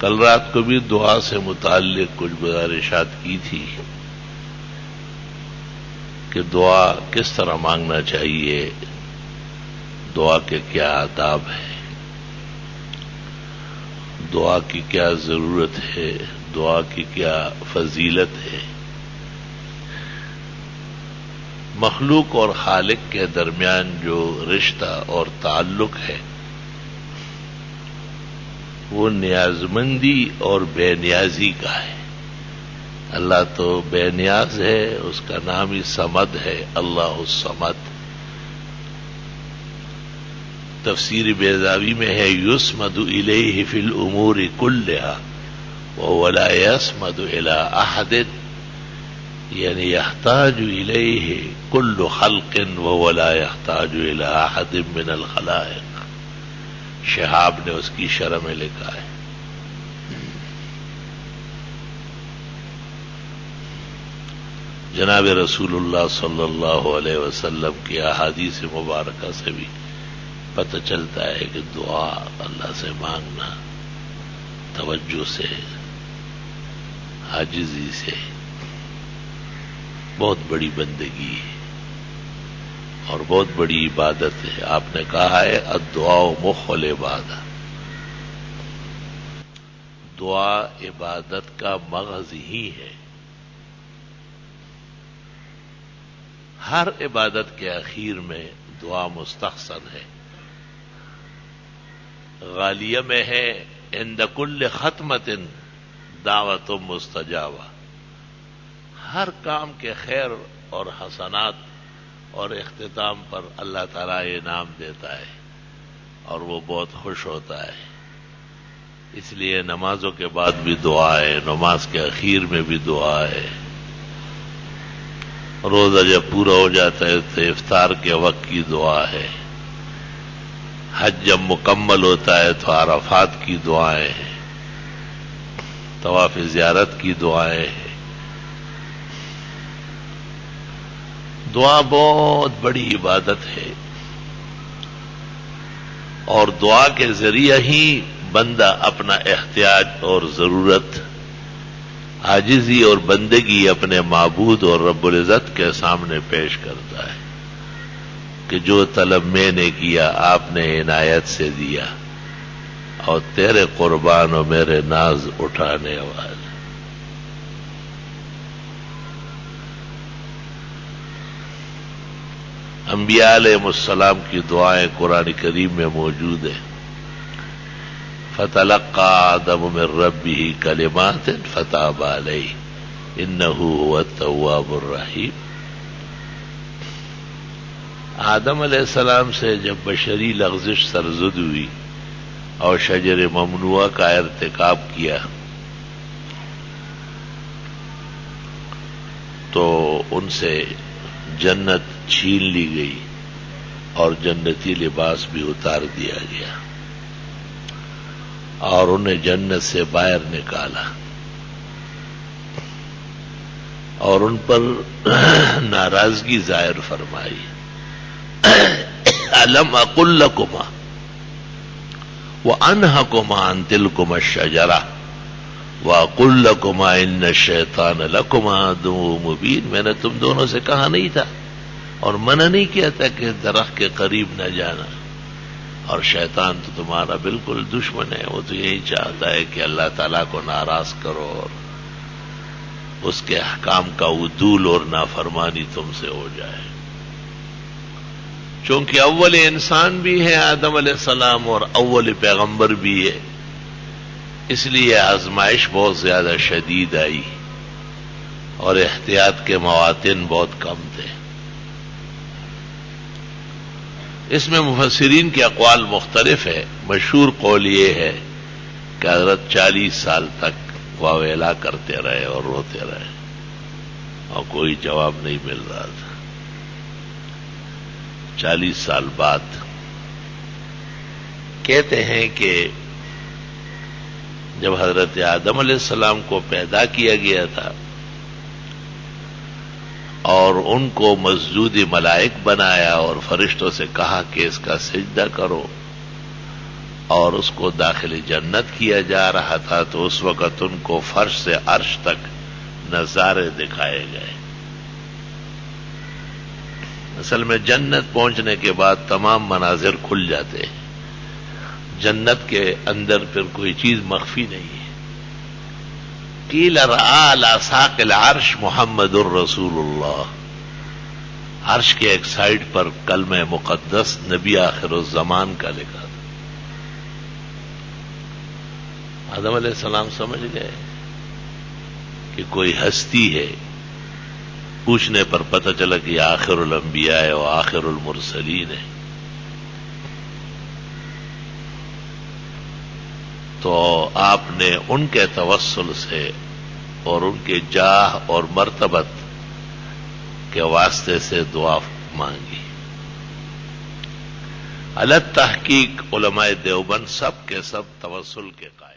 کل رات کو بھی دعا سے متعلق کچھ گزارشات کی تھی کہ دعا کس طرح مانگنا چاہیے، دعا کے کیا آداب ہیں، دعا کی کیا ضرورت ہے، دعا کی کیا فضیلت ہے۔ مخلوق اور خالق کے درمیان جو رشتہ اور تعلق ہے وہ نیازمندی اور بے نیازی کا ہے۔ اللہ تو بے نیاز ہے، اس کا نام ہی صمد ہے، اللہ الصمد۔ تفسیر بیضاوی میں ہے یسمد الیہ فی الامور کلہا وہو لا یسمد الی احد، یعنی یحتاج الیہ کل خلق وہو لا یحتاج الی احد من الخلائق۔ شہاب نے اس کی شرح میں لکھا ہے۔ جناب رسول اللہ صلی اللہ علیہ وسلم کی احادیث مبارکہ سے بھی پتہ چلتا ہے کہ دعا اللہ سے مانگنا توجہ سے، عاجزی سے، بہت بڑی بندگی ہے اور بہت بڑی عبادت ہے۔ آپ نے کہا ہے الدعاء مخ العبادہ، دعا عبادت کا مغز ہی ہے۔ ہر عبادت کے اخیر میں دعا مستحسن ہے۔ غالیہ میں ہے عند کل ختمۃ دعوت مستجابہ، ہر کام کے خیر اور حسنات اور اختتام پر اللہ تعالیٰ انعام دیتا ہے اور وہ بہت خوش ہوتا ہے۔ اس لیے نمازوں کے بعد بھی دعا ہے، نماز کے اخیر میں بھی دعا ہے، روزہ جب پورا ہو جاتا ہے تو افطار کے وقت کی دعا ہے، حج جب مکمل ہوتا ہے تو عرفات کی دعائیں ہیں، طواف زیارت کی دعائیں ہیں۔ دعا بہت بڑی عبادت ہے اور دعا کے ذریعے ہی بندہ اپنا احتیاج اور ضرورت، عاجزی اور بندگی اپنے معبود اور رب العزت کے سامنے پیش کرتا ہے کہ جو طلب میں نے کیا آپ نے عنایت سے دیا اور تیرے قربان و میرے ناز اٹھانے والے۔ انبیاء علیہ السلام کی دعائیں قرآن کریم میں موجود ہیں۔ فَتَلَقَّى آدَمُ مِن رَّبِّهِ كَلِمَاتٍ فَتَابَ عَلَيْهِ إِنَّهُ هُوَ التَّوَّابُ الرَّحِيمُ۔ آدم علیہ السلام سے جب بشری لغزش سرزد ہوئی اور شجر ممنوعہ کا ارتکاب کیا تو ان سے جنت چھین لی گئی اور جنتی لباس بھی اتار دیا گیا اور انہیں جنت سے باہر نکالا اور ان پر ناراضگی ظاہر فرمائی۔ أَلَمْ أَقُلْ لَكُمَا وَأَنْهَكُمَا عَنْ تِلْكُمَا الشَّجَرَةِ وَأَقُلْ لَكُمَا إِنَّ الشَّيْطَانَ لَكُمَا عَدُوٌّ مُبِينٌ، میں نے تم دونوں سے کہا نہیں تھا اور منع نہیں کیا تھا کہ درخت کے قریب نہ جانا، اور شیطان تو تمہارا بالکل دشمن ہے، وہ تو یہی چاہتا ہے کہ اللہ تعالیٰ کو ناراض کرو اور اس کے احکام کا عدول اور نافرمانی تم سے ہو جائے۔ چونکہ اول انسان بھی ہے آدم علیہ السلام اور اول پیغمبر بھی ہے، اس لیے آزمائش بہت زیادہ شدید آئی اور احتیاط کے مواطن بہت کم تھے۔ اس میں مفسرین کے اقوال مختلف ہے۔ مشہور قول یہ ہے کہ حضرت 40 سال تک واویلا کرتے رہے اور روتے رہے اور کوئی جواب نہیں مل رہا تھا۔ 40 سال بعد کہتے ہیں کہ جب حضرت آدم علیہ السلام کو پیدا کیا گیا تھا اور ان کو مسجود ملائک بنایا اور فرشتوں سے کہا کہ اس کا سجدہ کرو اور اس کو داخل جنت کیا جا رہا تھا تو اس وقت ان کو فرش سے عرش تک نظارے دکھائے گئے۔ اصل میں جنت پہنچنے کے بعد تمام مناظر کھل جاتے ہیں، جنت کے اندر پھر کوئی چیز مخفی نہیں ہے۔ قیل رآ علی ساق العرش محمد الرسول اللہ، عرش کے ایک سائڈ پر کلمہ مقدس نبی آخر الزمان کا لکھا تھا۔ آدم علیہ السلام سمجھ گئے کہ کوئی ہستی ہے، پوچھنے پر پتہ چلا کہ یہ آخر الانبیاء ہے اور آخر المرسلین ہے۔ تو آپ نے ان کے توسل سے اور ان کے جاہ اور مرتبت کے واسطے سے دعا مانگی۔ الگ تحقیق علماء دیوبند سب کے سب توسل کے قائل۔